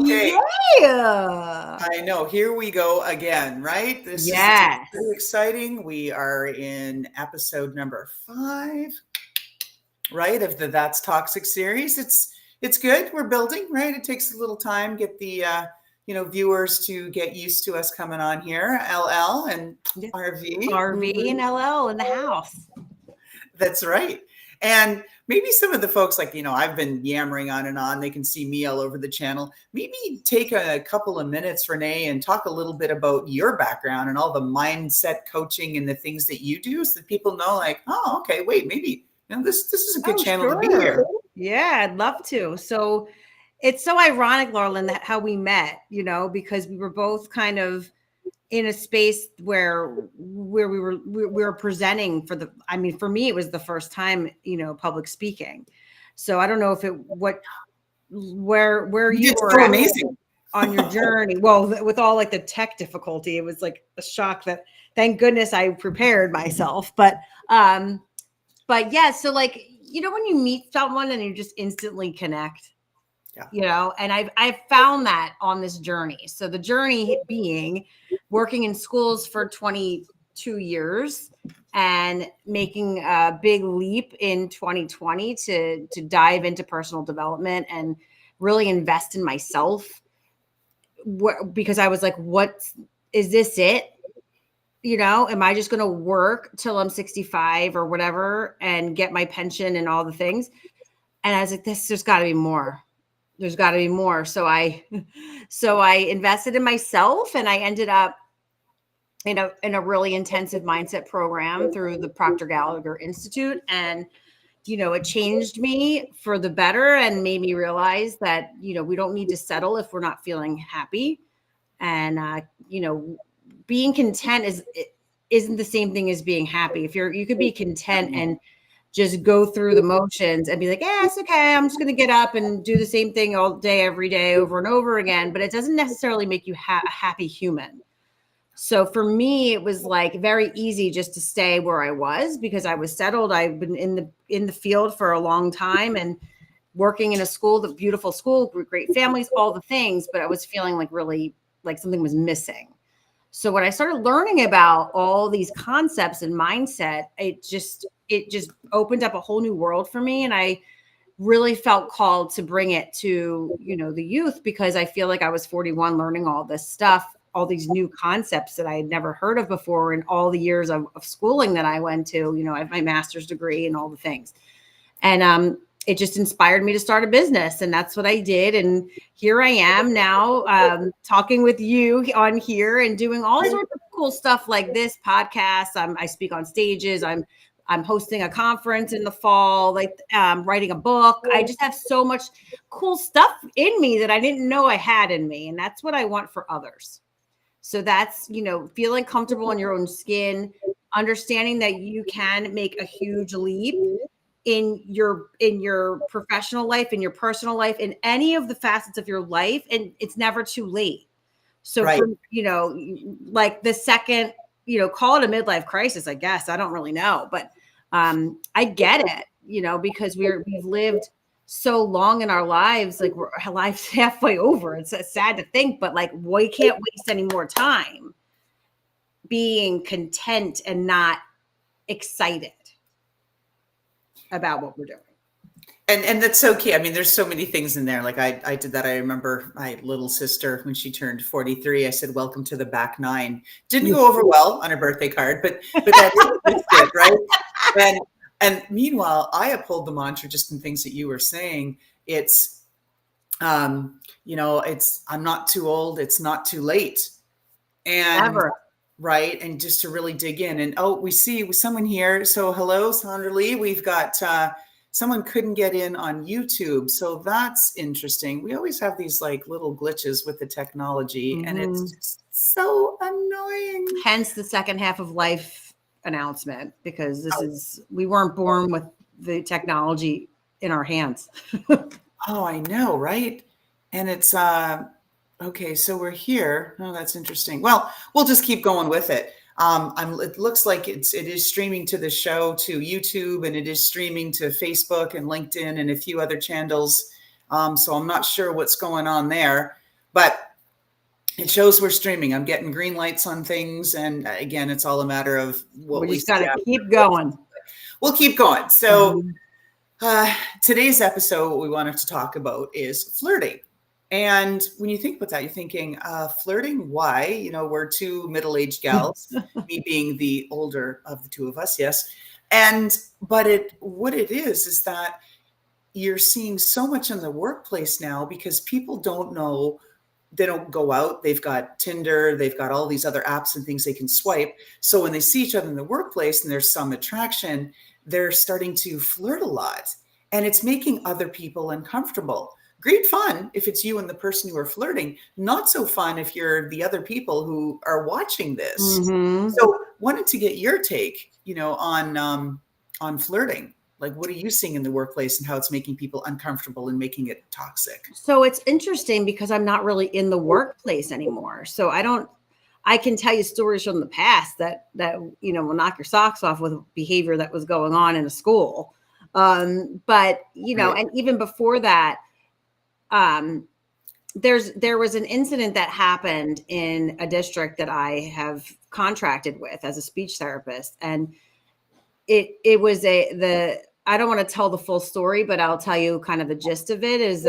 Okay. Yeah. I know. Here we go again, right? This is Yes. pretty exciting. We are in episode number 5, right, of the That's Toxic series. It's good. We're building, right? It takes a little time, get the viewers to get used to us coming on here. LL and RV. RV and LL in the house. That's right. And maybe some of the folks, like, I've been yammering on and on. They can see me all over the channel. Maybe take a couple of minutes, Renee, and talk a little bit about your background and all the mindset coaching and the things that you do, so that people know, like, oh, okay, wait, maybe this is a good channel to be here. Yeah, I'd love to. So it's so ironic, Laurelyn, that how we met, because we were both kind of in a space where we were presenting for me, it was the first time, public speaking. So I don't know if where you were so amazing on your journey. Well, with all like the tech difficulty, it was like a shock that thank goodness I prepared myself. But yeah, so like, when you meet someone and you just instantly connect, and I've found that on this journey. So the journey being working in schools for 22 years and making a big leap in 2020 to dive into personal development and really invest in myself, because I was like, is this it? Am I just going to work till I'm 65 or whatever and get my pension and all the things? And I was like, there's got to be more. There's got to be more. So I invested in myself, and I ended up in a really intensive mindset program through the Proctor Gallagher Institute. And, it changed me for the better and made me realize that, we don't need to settle if we're not feeling happy. And, being content isn't the same thing as being happy. You could be content and just go through the motions and be like, yeah, it's okay. I'm just going to get up and do the same thing all day, every day, over and over again. But it doesn't necessarily make you a happy human. So for me, it was like very easy just to stay where I was because I was settled. I've been in the field for a long time and working in a school, the beautiful school, great families, all the things. But I was feeling like really like something was missing. So when I started learning about all these concepts and mindset, it just opened up a whole new world for me. And I really felt called to bring it to, the youth, because I feel like I was 41 learning all this stuff, all these new concepts that I had never heard of before in all the years of schooling that I went to. I have my master's degree and all the things. And it just inspired me to start a business. And that's what I did. And here I am now talking with you on here and doing all sorts of cool stuff like this podcast. I speak on stages. I'm hosting a conference in the fall, like writing a book. I just have so much cool stuff in me that I didn't know I had in me. And that's what I want for others. So that's, feeling comfortable in your own skin, understanding that you can make a huge leap in your professional life, in your personal life, in any of the facets of your life. And it's never too late. So, right. Like the second, call it a midlife crisis, I guess. I don't really know, but I get it, because we've lived so long in our lives, like our life's halfway over. It's sad to think, but like we can't waste any more time being content and not excited about what we're doing. And that's so key. I mean, there's so many things in there. Like I did that. I remember my little sister, when she turned 43, I said, welcome to the back nine. Didn't go over well on her birthday card, but that's good, right? And meanwhile, I uphold the mantra just in things that you were saying. It's, I'm not too old. It's not too late. And Never. Right. And just to really dig in. And we see someone here. So hello, Sandra Lee. We've got someone couldn't get in on YouTube. So that's interesting. We always have these like little glitches with the technology, and it's just so annoying. Hence the second half of life announcement, because we weren't born with the technology in our hands. Oh, I know. Right. And it's okay, so we're here. Oh, that's interesting. Well, we'll just keep going with it. It looks like it is streaming to the show to YouTube, and it is streaming to Facebook and LinkedIn and a few other channels. So I'm not sure what's going on there, But it shows we're streaming. I'm getting green lights on things. And again, it's all a matter of what We we just got see. to keep going. We'll keep going. So Mhm. today's episode, what we wanted to talk about is flirting. And when you think about that, you're thinking, flirting, why? You know, we're two middle-aged gals, me being the older of the two of us, yes. But what it is that you're seeing so much in the workplace now because people don't know, they don't go out. They've got Tinder, they've got all these other apps and things they can swipe. So when they see each other in the workplace and there's some attraction, they're starting to flirt a lot, and it's making other people uncomfortable. Great fun if it's you and the person you are flirting, not so fun if you're the other people who are watching this. Mhm. So wanted to get your take, on flirting. Like, what are you seeing in the workplace and how it's making people uncomfortable and making it toxic? So it's interesting because I'm not really in the workplace anymore. So I can tell you stories from the past that will knock your socks off with behavior that was going on in a school. But Right. and even before that, there was an incident that happened in a district that I have contracted with as a speech therapist, and it was I don't want to tell the full story, but I'll tell you kind of the gist of it is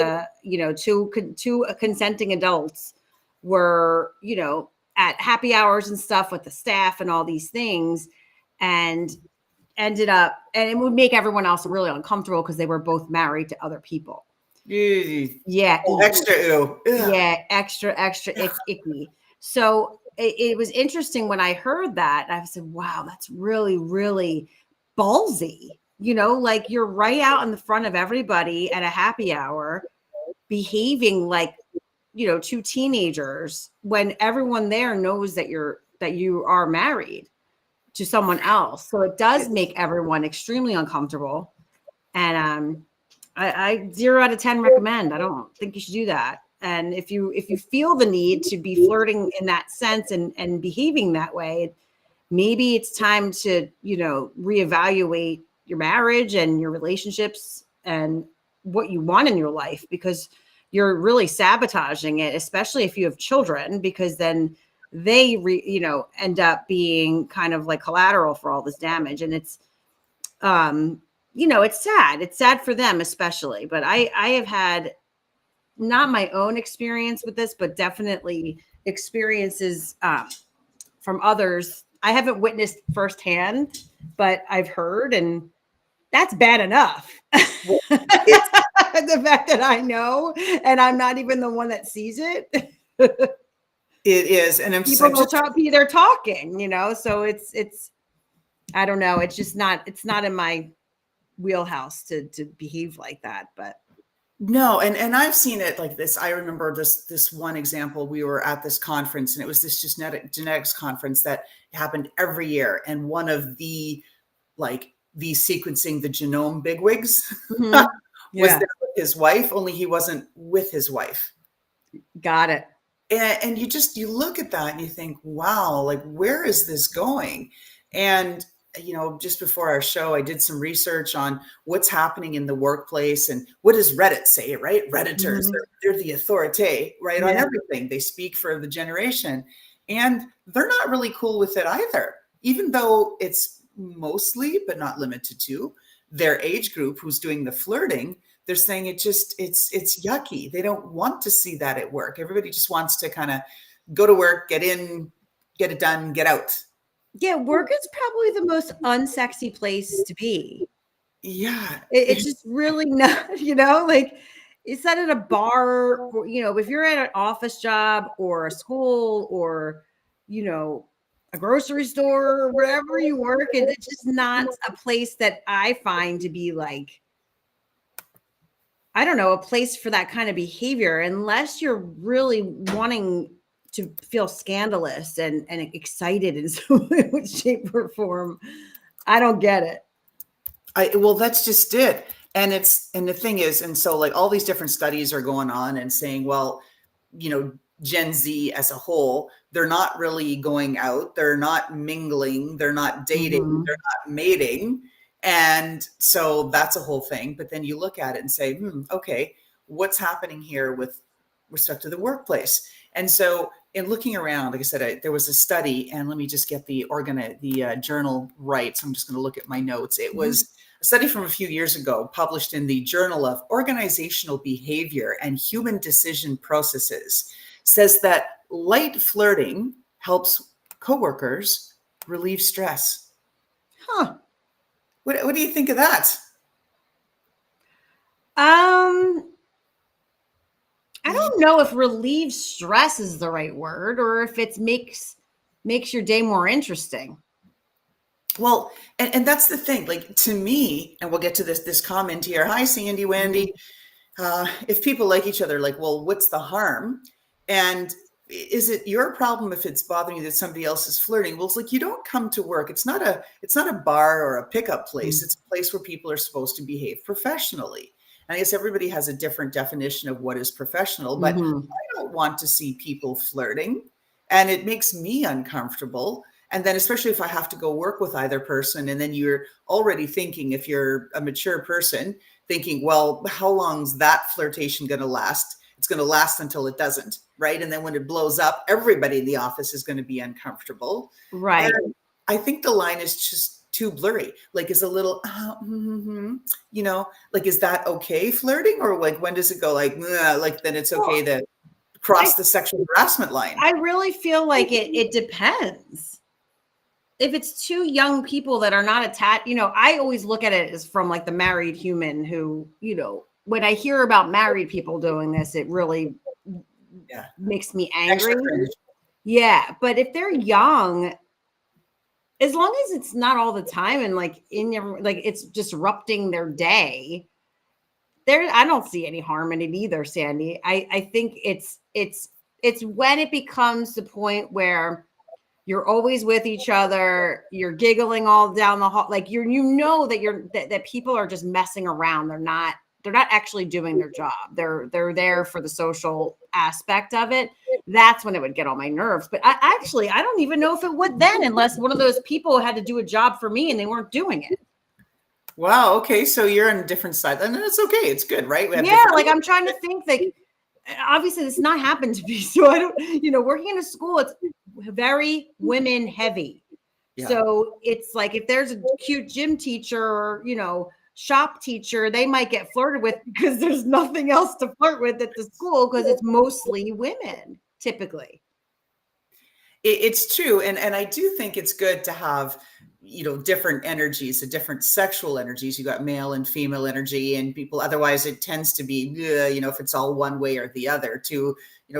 two consenting adults were at happy hours and stuff with the staff and all these things, and ended up, and it would make everyone else really uncomfortable because they were both married to other people. Ew. Yeah, Extra ew. Ugh. yeah, extra icky. So it was interesting when I heard that. I said, wow, that's really, really ballsy. Like you're right out in the front of everybody at a happy hour, behaving like, two teenagers when everyone there knows that you are married to someone else. So it does make everyone extremely uncomfortable. And I 0 out of 10 recommend. I don't think you should do that. And if you feel the need to be flirting in that sense and behaving that way, maybe it's time to, reevaluate your marriage and your relationships and what you want in your life, because you're really sabotaging it, especially if you have children, because then they end up being kind of like collateral for all this damage. And it's it's sad. It's sad for them, especially. But I have had not my own experience with this, but definitely experiences from others. I haven't witnessed firsthand, but I've heard, and that's bad enough. The fact that I know, and I'm not even the one that sees it. It is, and People will be there talking, So it's I don't know. It's just not. It's not in my wheelhouse to behave like that. But no, and I've seen it like this. I remember this one example. We were at this conference, and it was this genetics conference that happened every year. And one of the sequencing the genome bigwigs mm-hmm. was there with his wife, only he wasn't with his wife. Got it. And you look at that and you think, wow, like, where is this going? And just before our show, I did some research on what's happening in the workplace and what does Reddit say, right? Redditors, Mm-hmm. they're the authority, right, on everything. They speak for the generation, and they're not really cool with it either, even though it's mostly, but not limited to, their age group who's doing the flirting. They're saying it's yucky. They don't want to see that at work. Everybody just wants to kind of go to work, get in, get it done, get out. Yeah, work is probably the most unsexy place to be. Yeah. It's just really not, like it's not at a bar, or, if you're at an office job or a school or, a grocery store or wherever you work, it's just not a place that I find to be like, I don't know, a place for that kind of behavior, unless you're really wanting to feel scandalous and excited in some way, shape, or form. I don't get it. Well, that's just it. And the thing is, and so like all these different studies are going on and saying, well, Gen Z as a whole, they're not really going out, they're not mingling, they're not dating, Mm-hmm. they're not mating. And so that's a whole thing. But then you look at it and say, okay, what's happening here with respect to the workplace. And so in looking around, like I said, there was a study, and let me just get the journal right. So I'm just going to look at my notes. It was a study from a few years ago published in the Journal of Organizational Behavior and Human Decision Processes, says that light flirting helps coworkers relieve stress. Huh. What do you think of that? I don't know if relieve stress is the right word, or if it makes your day more interesting. Well, and that's the thing, like, to me, and we'll get to this comment here. Hi, Sandy, Wendy. If people like each other, like, well, what's the harm? And is it your problem if it's bothering you that somebody else is flirting? Well, it's like, you don't come to work. It's not a bar or a pickup place. It's a place where people are supposed to behave professionally. And I guess everybody has a different definition of what is professional, but I don't want to see people flirting, and it makes me uncomfortable. And then especially if I have to go work with either person, and then you're already thinking, if you're a mature person, thinking, well, how long's that flirtation going to last? It's going to last until it doesn't, right? And then when it blows up, everybody in the office is going to be uncomfortable. Right. And I think the line is just too blurry. Like, is a little, like, is that okay flirting? Or like, when does it go like then it's okay to cross the sexual harassment line? I really feel like it depends. If it's two young people that are not attached, I always look at it as from like the married human who, when I hear about married people doing this, it really makes me angry. Yeah. But if they're young, as long as it's not all the time and like it's disrupting their day, I don't see any harm in it either, Sandy. I think it's when it becomes the point where you're always with each other, you're giggling all down the hall, like that people are just messing around. They're not actually doing their job. They're there for the social aspect of it. That's when it would get on my nerves. But I don't even know if it would then, unless one of those people had to do a job for me and they weren't doing it. Wow. Okay. So you're on a different side, and it's okay. It's good, right? Like, I'm trying to think, like, obviously it's not happened to me. So I don't, working in a school, it's very women heavy. Yeah. So it's like, if there's a cute gym teacher or, shop teacher, they might get flirted with because there's nothing else to flirt with at the school, because it's mostly women typically. It's true. And I do think it's good to have, different energies, the different sexual energies. You got male and female energy, and people, otherwise it tends to be, if it's all one way or the other, to,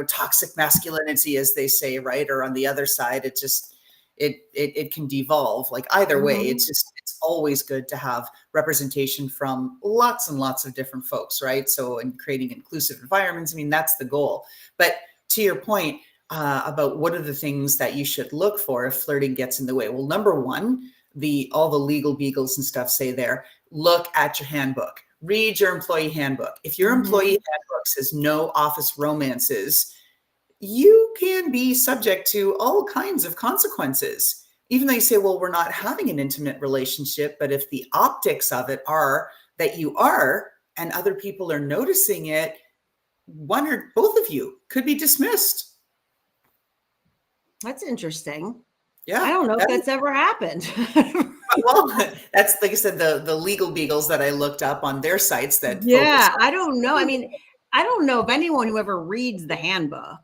toxic masculinity, as they say, right? Or on the other side, it just, it can devolve. Like, either way, it's always good to have representation from lots and lots of different folks, right? So, in creating inclusive environments, I mean, that's the goal. But to your point about what are the things that you should look for if flirting gets in the way? Well, number one, all the legal beagles and stuff say there, look at your handbook, read your employee handbook. If your employee handbook says no office romances, you can be subject to all kinds of consequences. Even though you say, well, we're not having an intimate relationship, but if the optics of it are that you are, and other people are noticing it, one or both of you could be dismissed. That's interesting. Yeah. I don't know if that's ever happened. Well, that's, like I said, the legal beagles that I looked up on their sites that. Yeah, I don't know. I mean, I don't know of anyone who ever reads the handbook.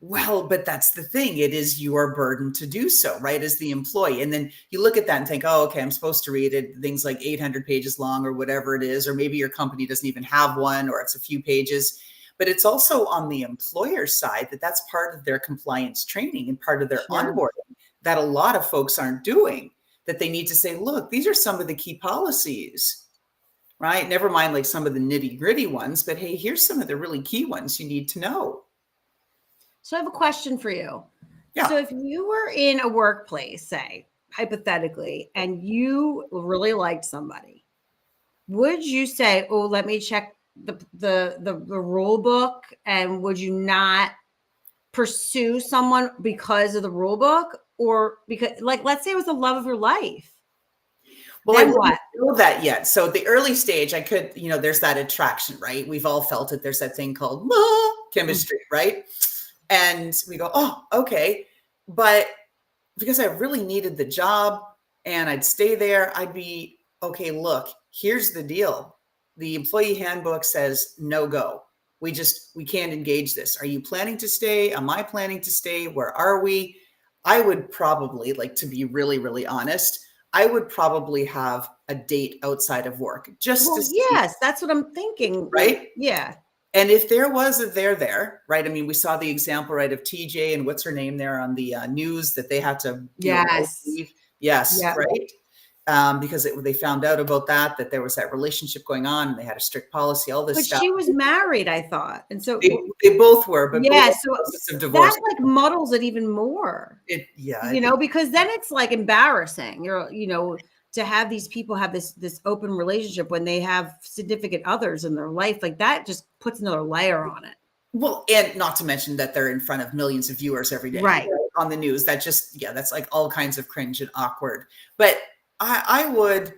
Well, but that's the thing. It is your burden to do so, right? As the employee. And then you look at that and think, oh, okay, I'm supposed to read it. Things like 800 pages long or whatever it is, or maybe your company doesn't even have one, or it's a few pages. But it's also on the employer side that's part of their compliance training and part of their onboarding that a lot of folks aren't doing, that they need to say, look, these are some of the key policies, right? Never mind like some of the nitty gritty ones, but hey, here's some of the really key ones you need to know. So I have a question for you. Yeah. So if you were in a workplace, say, hypothetically, and you really liked somebody, would you say, oh, let me check the rule book, and would you not pursue someone because of the rule book, or because, like, let's say it was the love of your life? Well, I Then wouldn't what? know that yet. So the early stage, I could, there's that attraction, right? We've all felt it. There's that thing called chemistry, right? And we go, oh, okay. But because I really needed the job and I'd stay there, I'd be, okay, look, here's the deal. The employee handbook says no go. We can't engage this. Are you planning to stay? Am I planning to stay? Where are we? I would probably, like, to be really, really honest, I would probably have a date outside of work just to Well, see, yes, that's what I'm thinking. right? Yeah. And if there was a there, right? I mean, we saw the example, right, of TJ and what's her name there on the news that they had to, Yes. leave. Yes, Yeah. right. Because they found out about that there was that relationship going on, and they had a strict policy, all this But stuff. she was married, I thought. And so They both were, but yeah, both so of divorce. that like muddles it even more. Because then it's like embarrassing. To have these people have this open relationship when they have significant others in their life, like that just puts another layer on it. Well, and not to mention that they're in front of millions of viewers every day, right, on the news. That just, that's like all kinds of cringe and awkward. But I would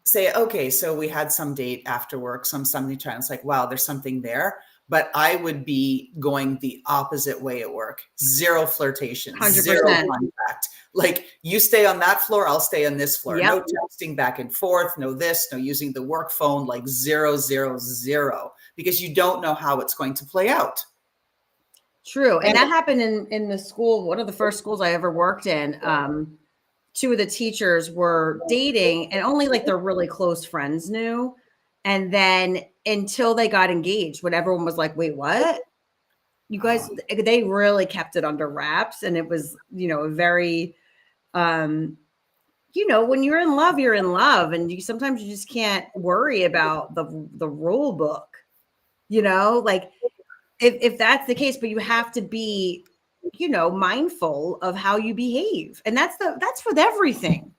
say, okay, so we had some date after work, something trying. It's like, wow, there's something there. But I would be going the opposite way at work. Zero flirtation, 100%. Zero contact. Like, you stay on that floor, I'll stay on this floor. Yep. No texting back and forth, no this, no using the work phone, like 0, 0, 0, because you don't know how it's going to play out. True. And that happened in the school, one of the first schools I ever worked in. Two of the teachers were dating and only like their really close friends knew. And then until they got engaged, when everyone was like, wait, what? You guys, they really kept it under wraps. And it was, a very, when you're in love, you're in love. And sometimes you just can't worry about the rule book, like if that's the case, but you have to be, mindful of how you behave. And that's with everything.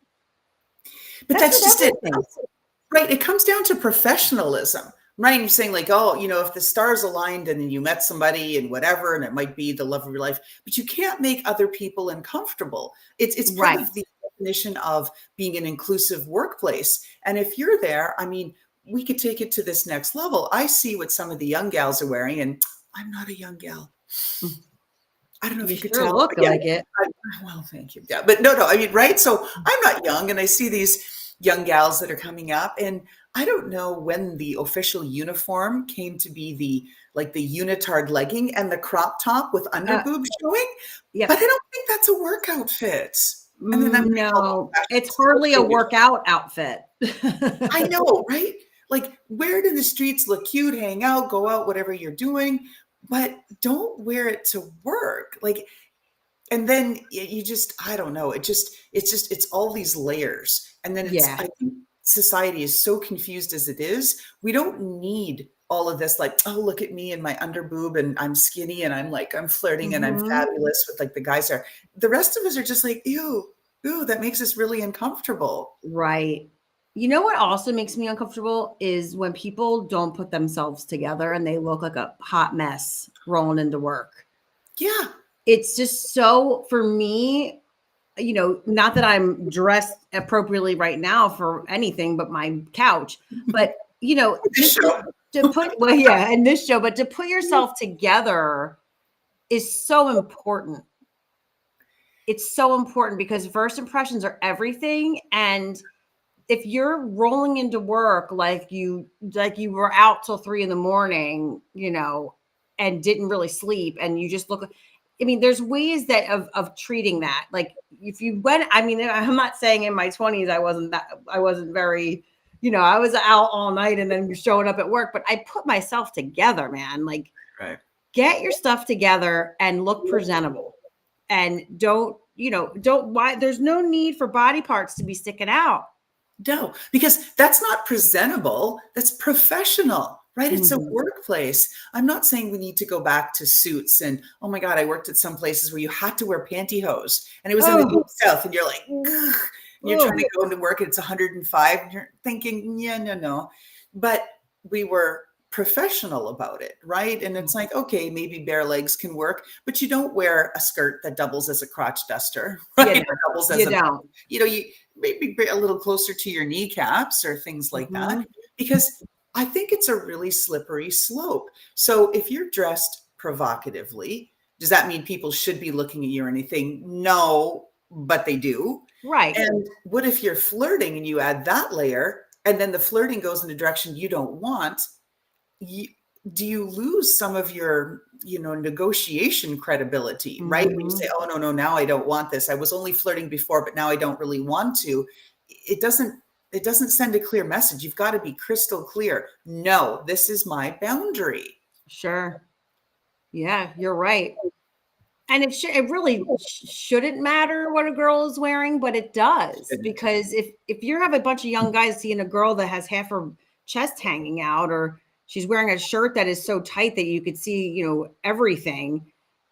But that's just everything. Right. It comes down to professionalism, right? You're saying like, oh, if the stars aligned and you met somebody and whatever, and it might be the love of your life, but you can't make other people uncomfortable. It's part of the definition of being an inclusive workplace. And if you're there, I mean, we could take it to this next level. I see what some of the young gals are wearing, and I'm not a young gal. I don't know if you could tell. Look like it. Well, thank you. Yeah, but no. I mean, right. So I'm not young, and I see these young gals that are coming up, and I don't know when the official uniform came to be the unitard legging and the crop top with underboobs showing. Yeah, but I don't think that's a work outfit. And then no, it's hardly a workout outfit. I know, right? Like, wear it in the streets, look cute, hang out, go out, whatever you're doing, but don't wear it to work. Like, and then you just, I don't know. It's all these layers. And then I think society is so confused as it is. We don't need all of this, like, oh, look at me and my underboob and I'm skinny and I'm flirting and I'm fabulous with like the guys are. The rest of us are just like, ew, that makes us really uncomfortable. Right. You know what also makes me uncomfortable is when people don't put themselves together and they look like a hot mess rolling into work. Yeah. It's just so, for me, not that I'm dressed appropriately right now for anything but my couch, but, just to put, in this show, but to put yourself together is so important. It's so important because first impressions are everything. And if you're rolling into work like you were out till 3 a.m, and didn't really sleep, and you just look, I mean, there's ways that of treating that. Like if you went, I mean, I'm not saying in my 20s I wasn't very, I was out all night and then showing up at work, but I put myself together, man. Like, get your stuff together and look presentable, and don't why there's no need for body parts to be sticking out. No, because that's not presentable. That's professional, right? It's a workplace. I'm not saying we need to go back to suits. And oh my God, I worked at some places where you had to wear pantyhose, and it was in the Deep South, and you're like, ugh. And you're trying to go into work and it's 105, and you're thinking, yeah, no. But we were professional about it, right? And it's like, okay, maybe bare legs can work, but you don't wear a skirt that doubles as a crotch duster, right? Or doubles as maybe a little closer to your kneecaps or things like that, because I think it's a really slippery slope. So if you're dressed provocatively, does that mean people should be looking at you or anything? No, but they do. Right. And what if you're flirting and you add that layer, and then the flirting goes in a direction you don't want? Do you lose some of your, negotiation credibility, right? When you say, oh, no, now I don't want this. I was only flirting before, but now I don't really want to. It doesn't send a clear message. You've got to be crystal clear. No, this is my boundary. Sure. Yeah, you're right. And it really shouldn't matter what a girl is wearing, but it does, because if you have a bunch of young guys seeing a girl that has half her chest hanging out, or she's wearing a shirt that is so tight that you could see, everything,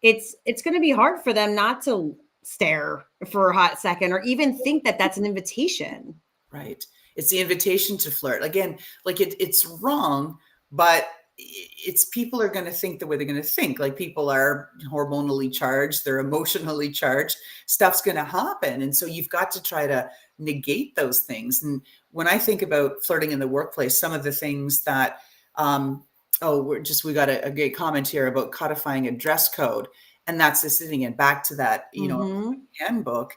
it's going to be hard for them not to stare for a hot second or even think that that's an invitation. Right. It's the invitation to flirt. Again, like it's wrong, but it's people are going to think the way they're going to think. Like people are hormonally charged, they're emotionally charged, stuff's going to happen. And so you've got to try to negate those things. And when I think about flirting in the workplace, some of the things that, we got a great comment here about codifying a dress code. And that's just sitting in back to that, handbook.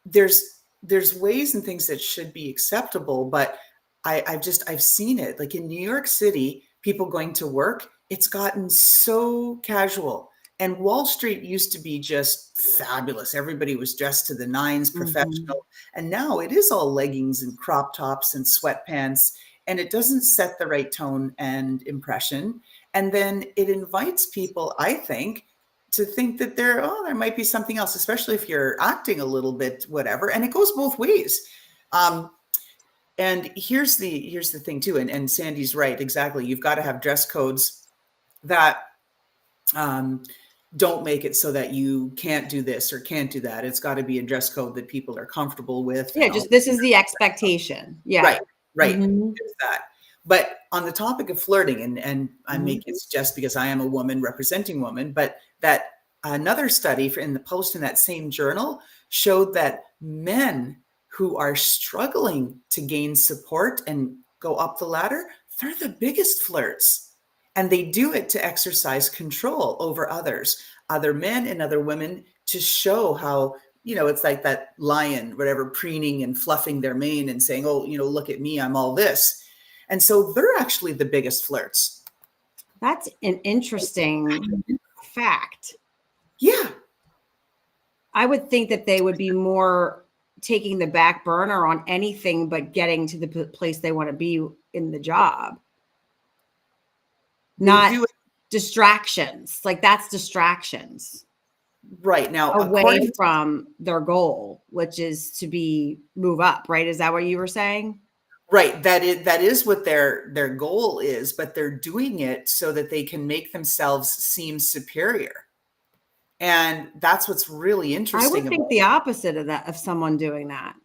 There's ways and things that should be acceptable, but I've seen it, like in New York City, people going to work, it's gotten so casual. And Wall Street used to be just fabulous. Everybody was dressed to the nines, professional. And now it is all leggings and crop tops and sweatpants. And it doesn't set the right tone and impression. And then it invites people, I think, to think that there might be something else, especially if you're acting a little bit, whatever. And it goes both ways. And here's the thing too, and Sandy's right, exactly. You've got to have dress codes that don't make it so that you can't do this or can't do that. It's got to be a dress code that people are comfortable with. Yeah, just this is the expectation. Yeah. Right. There's that. But on the topic of flirting, and I make it just because I am a woman representing women, but that another study published in that same journal showed that men who are struggling to gain support and go up the ladder, they're the biggest flirts. And they do it to exercise control over others, other men and other women, to show how, it's like that lion, whatever, preening and fluffing their mane and saying, oh, look at me, I'm all this. And so they're actually the biggest flirts. That's an interesting fact. Yeah. I would think that they would be more taking the back burner on anything but getting to the place they want to be in the job. Not distractions. Like that's distractions. Right. Now, away from their goal, which is to move up, right? Is that what you were saying? Right. That is what their goal is, but they're doing it so that they can make themselves seem superior. And that's what's really interesting. I would think the opposite of that, of someone doing that.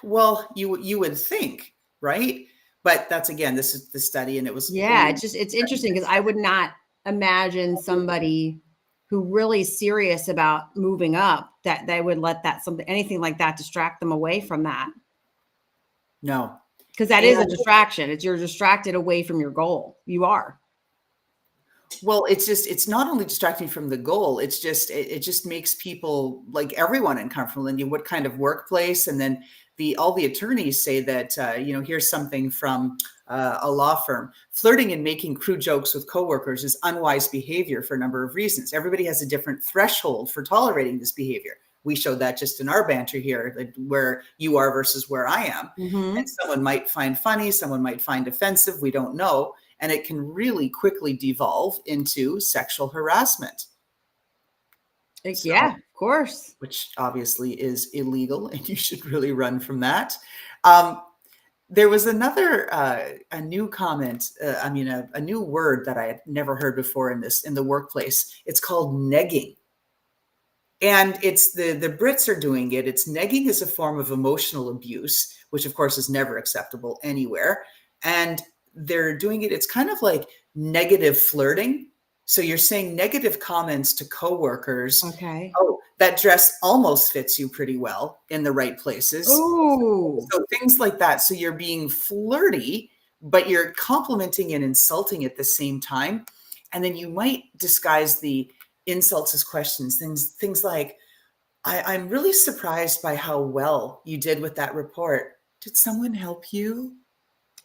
Well, you would think, right? But that's, again, this is the study, and it was. Yeah, it's interesting because I would not imagine somebody who really is serious about moving up that they would let anything like that distract them away from that. No, because that is a distraction. You're distracted away from your goal. You are. Well, it's not only distracting from the goal. It just makes people, like everyone, uncomfortable. And what kind of workplace? And then all the attorneys say that, here's something from a law firm. Flirting and making crude jokes with coworkers is unwise behavior for a number of reasons. Everybody has a different threshold for tolerating this behavior. We showed that just in our banter here, like where you are versus where I am. And someone might find funny, someone might find offensive. We don't know. And it can really quickly devolve into sexual harassment. Yeah, of course. Which obviously is illegal, and you should really run from that. There was another, a new comment, a new word that I had never heard before in the workplace. It's called negging. And it's the Brits are doing it. It's negging is a form of emotional abuse, which of course is never acceptable anywhere. And they're doing it. It's kind of like negative flirting. So you're saying negative comments to coworkers. Okay. Oh, that dress almost fits you pretty well in the right places. Oh. So things like that. So you're being flirty, but you're complimenting and insulting at the same time. And then you might disguise the insults as questions. Things like, I'm really surprised by how well you did with that report. Did someone help you?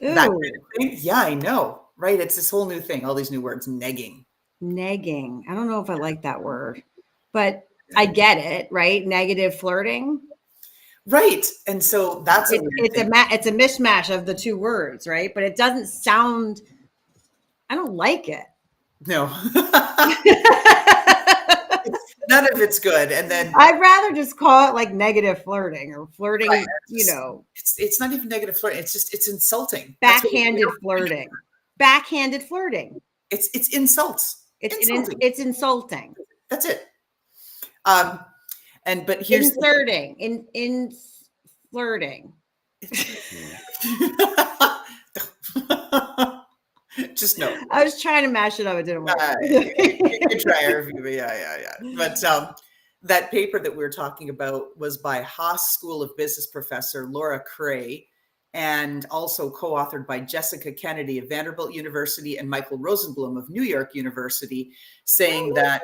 That kind Ooh. of thing. Yeah, I know. Right. It's this whole new thing, all these new words, negging. Negging. I don't know if I like that word, but I get it, right? Negative flirting. Right. And so that's a weird thing. It's a mishmash of the two words, right? But it doesn't sound. I don't like it. No. None of it's good. And then I'd rather just call it like negative flirting or flirting, right, it's not even negative flirting. It's insulting. backhanded flirting. Backhanded flirting. It's insults. Insulting. It's insulting. That's it. But here's Inserting in flirting. Just no. I was trying to mash it up. It didn't work. You can try our review. Yeah. But that paper that we were talking about was by Haas School of Business professor Laura Cray, and also co-authored by Jessica Kennedy of Vanderbilt University and Michael Rosenblum of New York University, saying that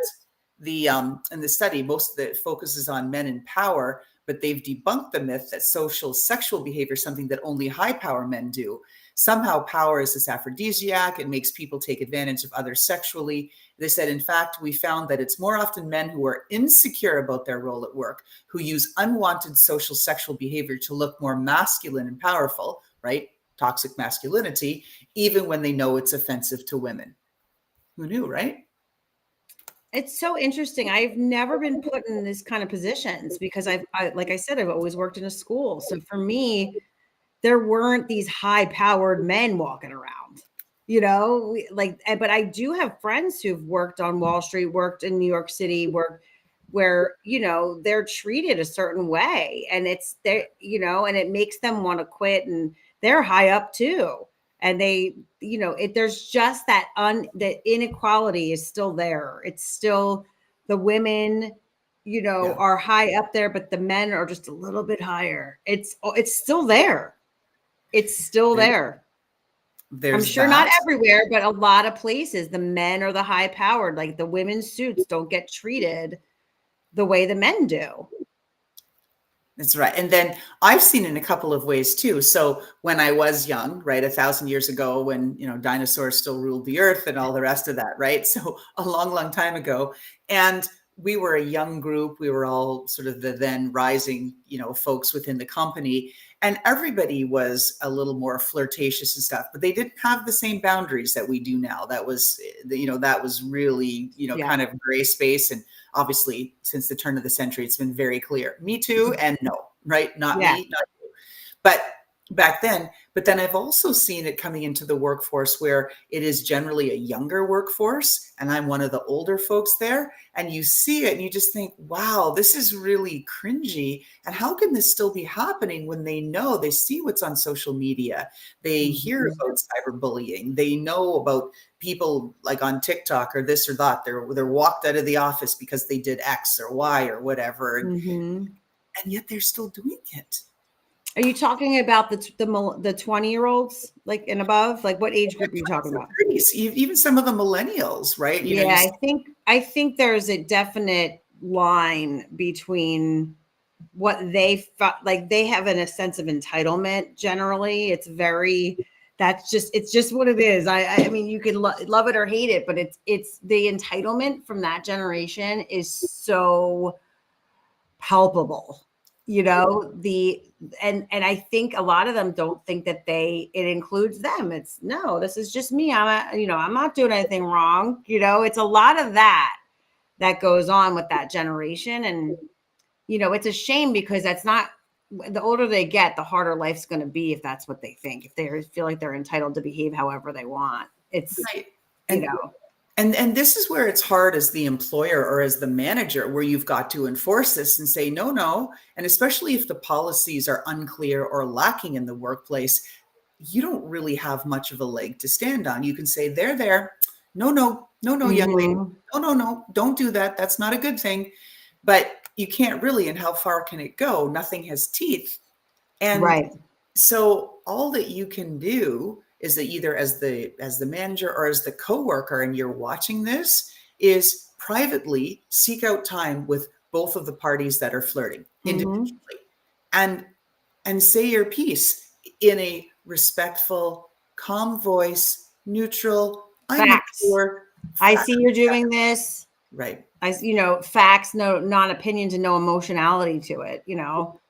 in the study, most of it focuses on men in power, but they've debunked the myth that social sexual behavior is something that only high power men do. Somehow power is this aphrodisiac. It makes people take advantage of others sexually. They said, in fact, we found that it's more often men who are insecure about their role at work, who use unwanted social sexual behavior to look more masculine and powerful, right? Toxic masculinity, even when they know it's offensive to women. Who knew, right? It's so interesting. I've never been put in this kind of positions because like I said, I've always worked in a school. So for me, there weren't these high-powered men walking around, but I do have friends who've worked on Wall Street, worked in New York City, worked where, they're treated a certain way, and it's there, and it makes them want to quit, and they're high up too. And they, there's just the inequality is still there. It's still the women, are high up there, but the men are just a little bit higher. It's still there. It's still there. I'm sure not everywhere, but a lot of places, the men are the high powered, like the women's suits don't get treated the way the men do. That's right. And then I've seen in a couple of ways too. So when I was young, right, 1,000 years ago, when, dinosaurs still ruled the earth and all the rest of that, right? So a long, long time ago. And we were a young group. We were all sort of the then rising, folks within the company. And everybody was a little more flirtatious and stuff, but they didn't have the same boundaries that we do now. That was, that was really, kind of gray space. And obviously, since the turn of the century, it's been very clear. Me too, and no, right? Not me, not you. But back then, I've also seen it coming into the workforce where it is generally a younger workforce, and I'm one of the older folks there, and you see it and you just think, wow, this is really cringy. And how can this still be happening when they see what's on social media? They hear about cyberbullying. They know about people like on TikTok or this or that. They're walked out of the office because they did X or Y or whatever. And yet they're still doing it. Are you talking about the 20-year-olds, like and above? Like what age group are you talking about? Even some of the millennials, right? I think there's a definite line between what they like. They have a sense of entitlement. Generally, it's just what it is. I mean, you can love it or hate it, but it's the entitlement from that generation is so palpable. And I think a lot of them don't think that it includes them. It's no, this is just me. I'm not doing anything wrong. It's a lot of that goes on with that generation. And, it's a shame because that's not, the older they get, the harder life's going to be if that's what they think, if they feel like they're entitled to behave however they want. It's, right. And this is where it's hard as the employer or as the manager, where you've got to enforce this and say, no. And especially if the policies are unclear or lacking in the workplace, you don't really have much of a leg to stand on. You can say, there. No, No, no, young lady. Mhm. No, no, no, don't do that. That's not a good thing. But you can't really, and how far can it go? Nothing has teeth. And Right. so all that you can do is that either as the manager or as the coworker, and you're watching this, is privately seek out time with both of the parties that are flirting Mhm. individually, and say your piece in a respectful, calm voice, neutral, I'm Facts. mature. I see you're doing this. Right. Facts, no, not opinions and no emotionality to it, Bingo.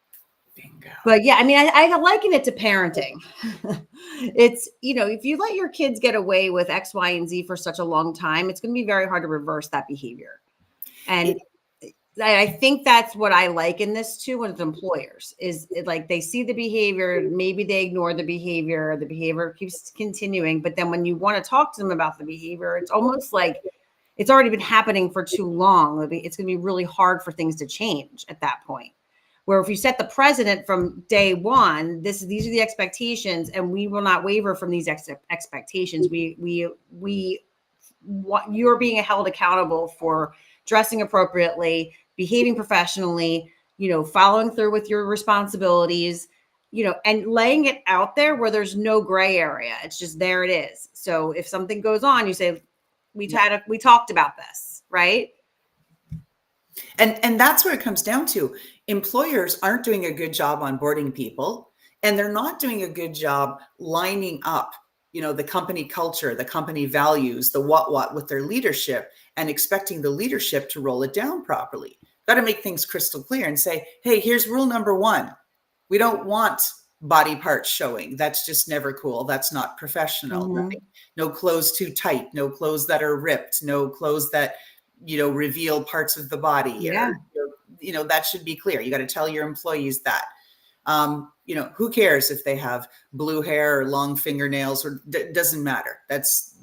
But yeah, I mean, I liken it to parenting. It's, if you let your kids get away with X, Y, and Z for such a long time, it's going to be very hard to reverse that behavior. And It, I think that's what I like in this too with employers is like they see the behavior, maybe they ignore the behavior keeps continuing. But then when you want to talk to them about the behavior, it's almost like it's already been happening for too long. It's going to be really hard for things to change at that point. Where if you set the precedent from day one, these are the expectations, and we will not waver from these expectations. You're being held accountable for dressing appropriately, behaving professionally, following through with your responsibilities, and laying it out there where there's no gray area. It's just there it is. So if something goes on, you say, we talked about this, right? and that's where it comes down to. Employers aren't doing a good job onboarding people, and they're not doing a good job lining up, the company culture, the company values, the what with their leadership, and expecting the leadership to roll it down properly. Got to make things crystal clear and say, hey, here's rule number one. We don't want body parts showing. That's just never cool. That's not professional. Mm-hmm. No clothes too tight, no clothes that are ripped, no clothes that reveal parts of the body. Yeah. Or that should be clear. You got to tell your employees that. Who cares if they have blue hair or long fingernails, or doesn't matter. That's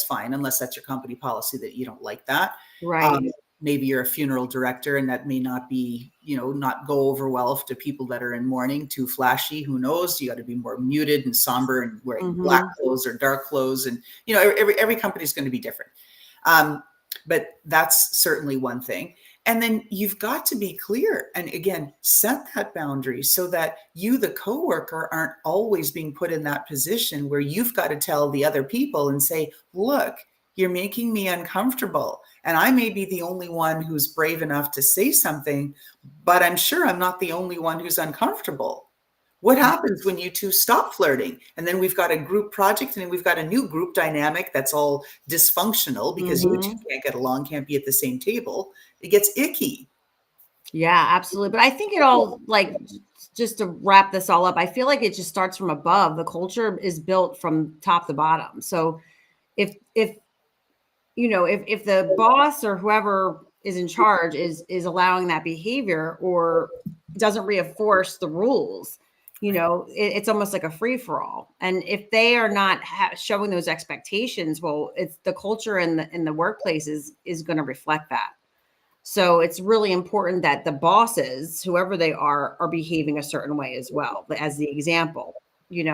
fine, unless that's your company policy that you don't like that. Right. Maybe you're a funeral director, and that may not be, not go over well to people that are in mourning, too flashy. Who knows? You got to be more muted and somber and wearing black clothes or dark clothes. And, every company is going to be different. But that's certainly one thing. And then you've got to be clear and, again, set that boundary so that you, the coworker, aren't always being put in that position where you've got to tell the other people and say, look, you're making me uncomfortable. And I may be the only one who's brave enough to say something, but I'm sure I'm not the only one who's uncomfortable. What happens when you two stop flirting? And then we've got a group project, and then we've got a new group dynamic that's all dysfunctional because you two can't get along, can't be at the same table. It gets icky. Yeah, absolutely. But I think it all, like, just to wrap this all up, I feel like it just starts from above. The culture is built from top to bottom. So if the boss or whoever is in charge is allowing that behavior or doesn't reinforce the rules, it's almost like a free for all. And if they are not showing those expectations, well, it's the culture in the workplace is going to reflect that. So it's really important that the bosses, whoever they are behaving a certain way as well, as the example, And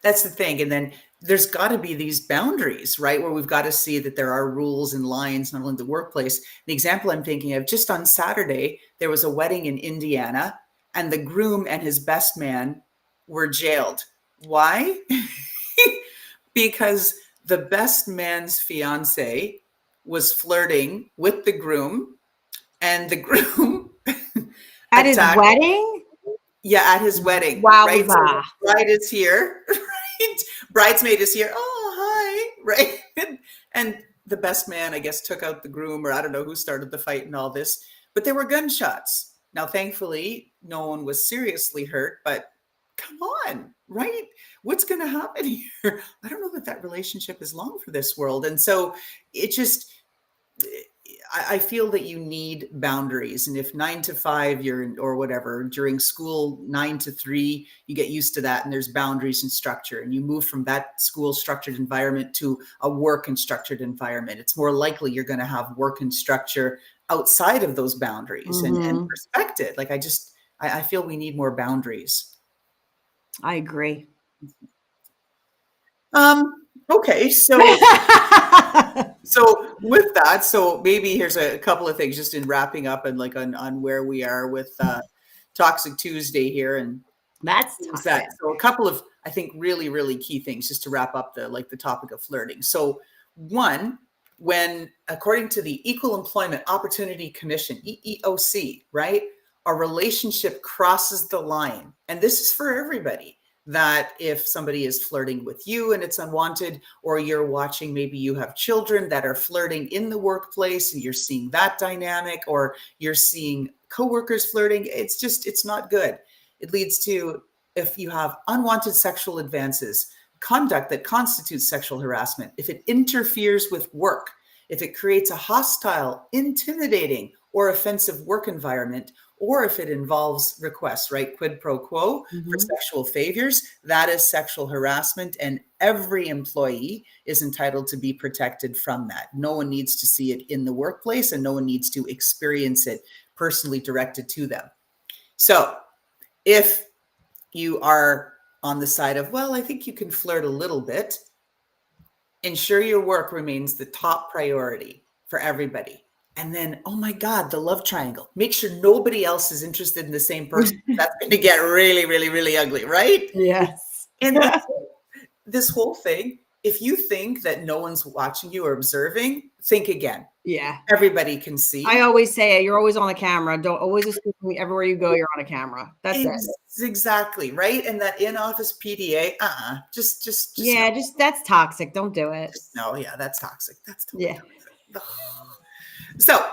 that's the thing. And then there's got to be these boundaries, right? Where we've got to see that there are rules and lines, not only in the workplace. The example I'm thinking of, just on Saturday, there was a wedding in Indiana, and the groom and his best man were jailed. Why? Because the best man's fiance was flirting with the groom, and the groom at his attacked. wedding. Yeah, at his wedding. Wow. Right? So bride is here, right? Bridesmaid is here. Oh, hi. Right. And the best man, I guess, took out the groom, or I don't know who started the fight and all this, but there were gunshots. Now, thankfully, no one was seriously hurt, but come on, right? What's going to happen here? I don't know that relationship is long for this world. And so it just, I feel that you need boundaries. And if 9 to 5 or whatever, during school, 9 to 3, you get used to that. And there's boundaries and structure, and you move from that school structured environment to a work and structured environment. It's more likely you're going to have work and structure outside of those boundaries and respect it. Like, I feel we need more boundaries. I agree. Okay, so with that, so maybe here's a couple of things just in wrapping up and like on where we are with Toxic Tuesday here and That's things toxic. so a couple of I think really key things just to wrap up the topic of flirting. So one, when according to the Equal Employment Opportunity Commission, EEOC, right, a relationship crosses the line, and this is for everybody, that if somebody is flirting with you and it's unwanted, or you're watching, maybe you have children that are flirting in the workplace and you're seeing that dynamic, or you're seeing coworkers flirting, it's not good. It leads to, if you have unwanted sexual advances, conduct that constitutes sexual harassment, if it interferes with work, if it creates a hostile, intimidating, or offensive work environment, or if it involves requests, right? Quid pro quo for sexual favors, that is sexual harassment. And every employee is entitled to be protected from that. No one needs to see it in the workplace, and no one needs to experience it personally directed to them. So if you are on the side of, well, I think you can flirt a little bit, ensure your work remains the top priority for everybody. And then, oh my God, the love triangle. Make sure nobody else is interested in the same person. That's going to get really ugly, right? Yes. And this whole thing, if you think that no one's watching you or observing, think again. Yeah. Everybody can see. I always say it. You're always on a camera. Don't always assume everywhere you go, you're on a camera. That's it. Exactly. Right. And that in-office PDA, just that's toxic. Don't do it. No, yeah, that's toxic. That's totally toxic. So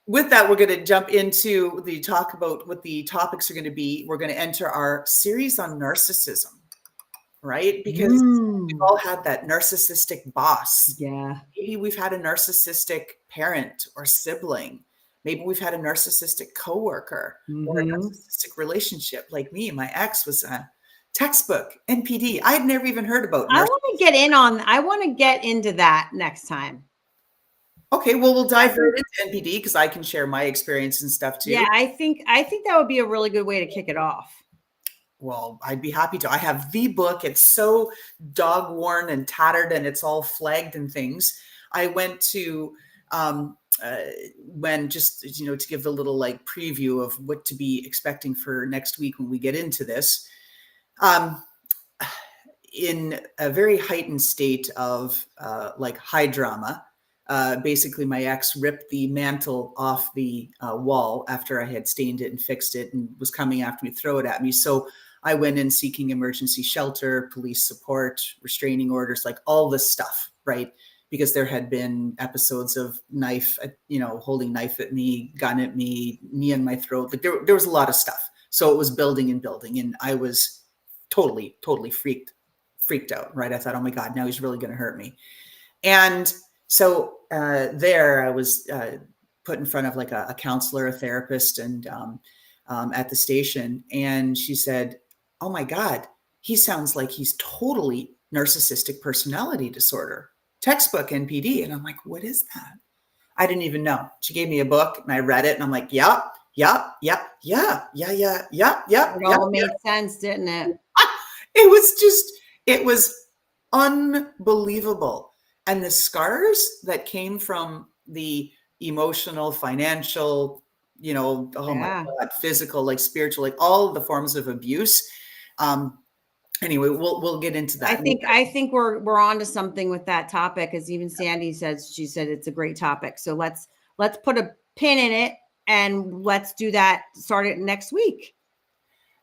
with that, we're going to jump into talk about what the topics are going to be. We're going to enter our series on narcissism, right? Because we've all had that narcissistic boss. Yeah. Maybe we've had a narcissistic parent or sibling. Maybe we've had a narcissistic coworker or a narcissistic relationship. Like me, my ex was a textbook NPD. I'd never even heard about. I want to get into that next time. Okay, well, we'll dive right into NPD because I can share my experience and stuff too. Yeah, I think that would be a really good way to kick it off. Well, I'd be happy to. I have the book. It's so dog worn and tattered and it's all flagged and things. I went to when just, to give the little like preview of what to be expecting for next week when we get into this. In a very heightened state of like high drama, basically my ex ripped the mantle off the wall after I had stained it and fixed it and was coming after me, throw it at me. So I went in seeking emergency shelter, police support, restraining orders, like all this stuff, right? Because there had been episodes of knife, holding knife at me, gun at me, knee in my throat. Like there was a lot of stuff. So it was building and building. And I was totally freaked out, right? I thought, oh my God, now he's really going to hurt me. And so there I was put in front of like a counselor, a therapist, and at the station. And she said, oh my God, he sounds like he's totally narcissistic personality disorder, textbook NPD. And I'm like, what is that? I didn't even know. She gave me a book and I read it and I'm like, yeah. It all made sense, didn't it? It was unbelievable. And the scars that came from the emotional, financial, my God, physical, like spiritual, like all of the forms of abuse. Anyway, we'll get into that. I think we're on to something with that topic, as even Sandy says. She said it's a great topic. So let's put a pin in it and let's do that. Start it next week.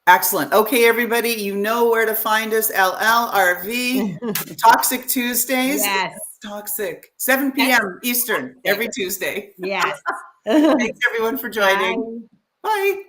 Excellent. Okay, everybody, you know where to find us. LLRV, Toxic Tuesdays. Yes. Toxic. 7 p.m. Eastern every Tuesday. Yes. Thanks, everyone, for joining. Bye. Bye.